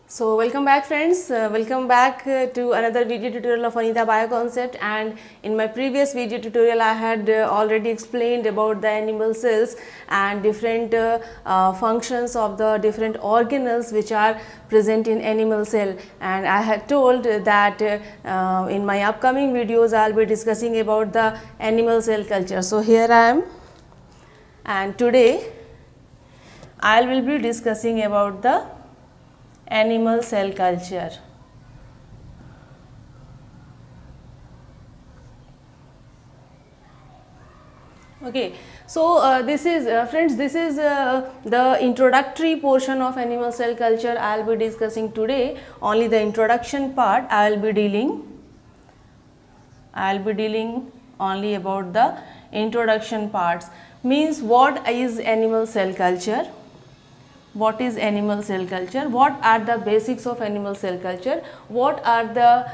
So welcome back friends, welcome back to another video tutorial of Anita Bioconcept. And in my previous video tutorial I had already explained about the animal cells and different functions of the different organelles which are present in animal cell, and I had told that in my upcoming videos I will be discussing about the animal cell culture. So here I am, and today I will be discussing about the animal cell culture. Okay, so this is friends, this is the introductory portion of animal cell culture I will be discussing today. Only the introduction part I will be dealing only about the introduction parts. Means what is animal cell culture? What is animal cell culture? What are the basics of animal cell culture? What are the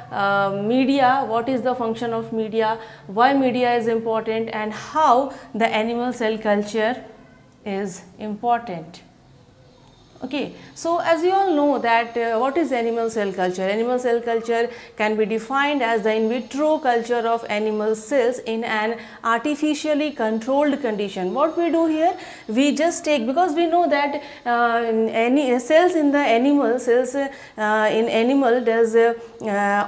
media? What is the function of media? Why media is important, and how the animal cell culture is important? Okay, so as you all know that what is animal cell culture? Animal cell culture can be defined as the in vitro culture of animal cells in an artificially controlled condition. What we do here, we just take, because we know that any cells in the animal in animal does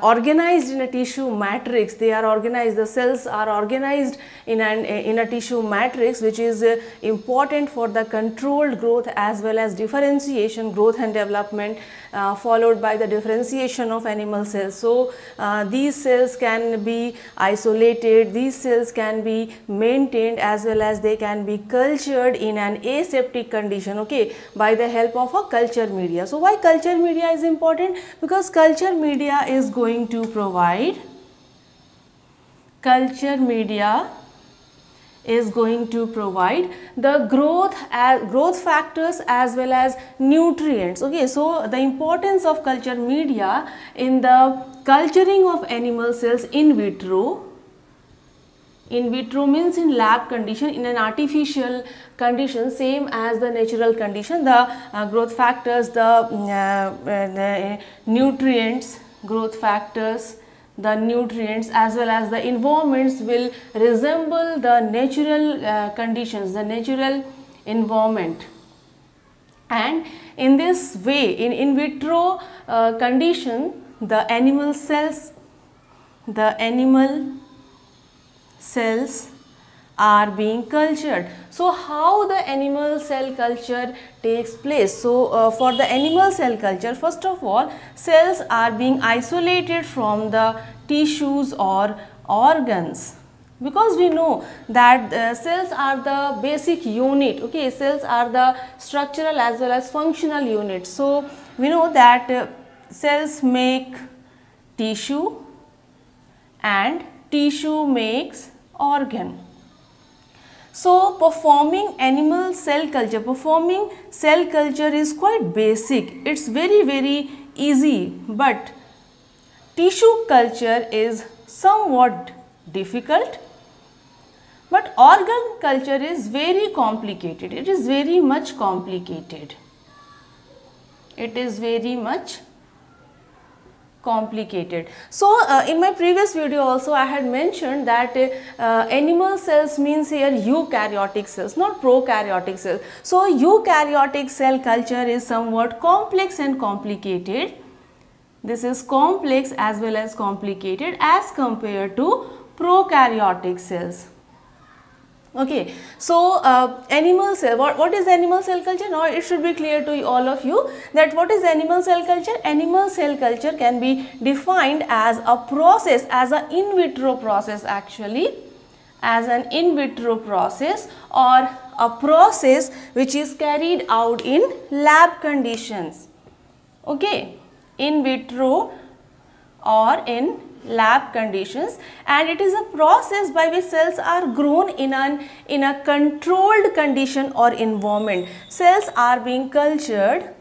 organized in a tissue matrix. They are organized, the cells are organized in a tissue matrix, which is important for the controlled growth as well as differentiation, growth and development, followed by the differentiation of animal cells. So these cells can be isolated, these cells can be maintained, as well as they can be cultured in an aseptic condition, okay, by the help of a culture media. So why culture media is important? Because culture media is going to provide the growth factors as well as nutrients. Okay, so the importance of culture media in the culturing of animal cells in vitro. In vitro means in lab condition, in an artificial condition, same as the natural condition. The growth factors, the nutrients, growth factors, the nutrients as well as the environments will resemble the natural conditions, the natural environment. And in this way, in vitro condition, the animal cells are being cultured. So how the animal cell culture takes place? So for the animal cell culture, first of all, cells are being isolated from the tissues or organs, because we know that cells are the basic unit. Okay, cells are the structural as well as functional unit. So we know that cells make tissue and tissue makes organ. So performing cell culture is quite basic. It's very easy, but tissue culture is somewhat difficult. But organ culture is very complicated. It is very much complicated. So in my previous video also I had mentioned that animal cells means here eukaryotic cells, not prokaryotic cells. So eukaryotic cell culture is somewhat complex and complicated. This is complex as well as complicated as compared to prokaryotic cells. Okay, so animal cell, what is animal cell culture? Now it should be clear to all of you that what is animal cell culture. Animal cell culture can be defined as a process, as an in vitro process, actually, as an in vitro process or a process which is carried out in lab conditions. Okay, in vitro or in lab conditions, and it is a process by which cells are grown in a controlled condition or environment. Cells are being cultured.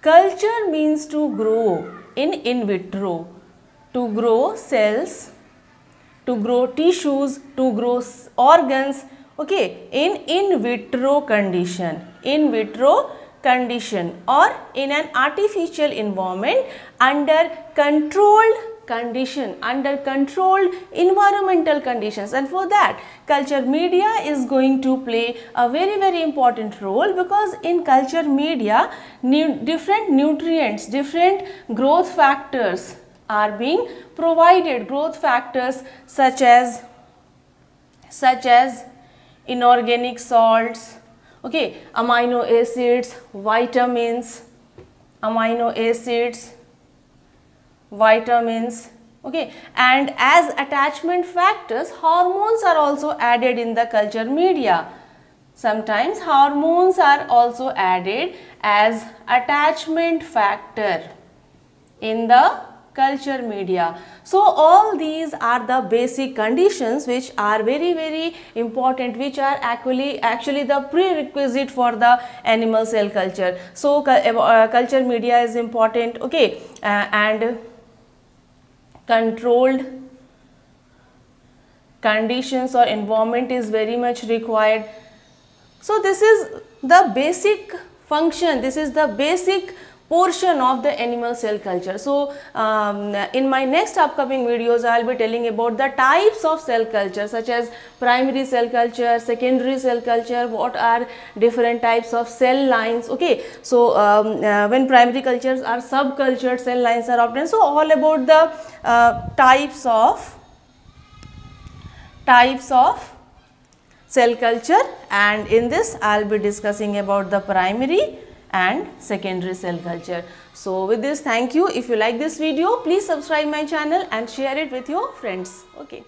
Culture means to grow in vitro, to grow cells, to grow tissues, to grow organs, okay, in vitro condition. In vitro condition or in an artificial environment under controlled condition, under controlled environmental conditions. And for that, culture media is going to play a very important role, because in culture media different nutrients, different growth factors are being provided. Growth factors such as inorganic salts, okay, amino acids, vitamins, okay, and as attachment factors, hormones are also added in the culture media. Sometimes hormones are also added as attachment factor in the culture media. So all these are the basic conditions which are very important, which are actually the prerequisite for the animal cell culture. So culture media is important, okay, and controlled conditions or environment is very much required. So this is the basic function, this is the basic portion of the animal cell culture. So in my next upcoming videos, I will be telling about the types of cell culture, such as primary cell culture, secondary cell culture, what are different types of cell lines, okay. So when primary cultures are subcultured, cell lines are obtained. So all about the types of cell culture, and in this I will be discussing about the primary and secondary cell culture. So with this, thank you. If you like this video, please subscribe my channel and share it with your friends. Okay.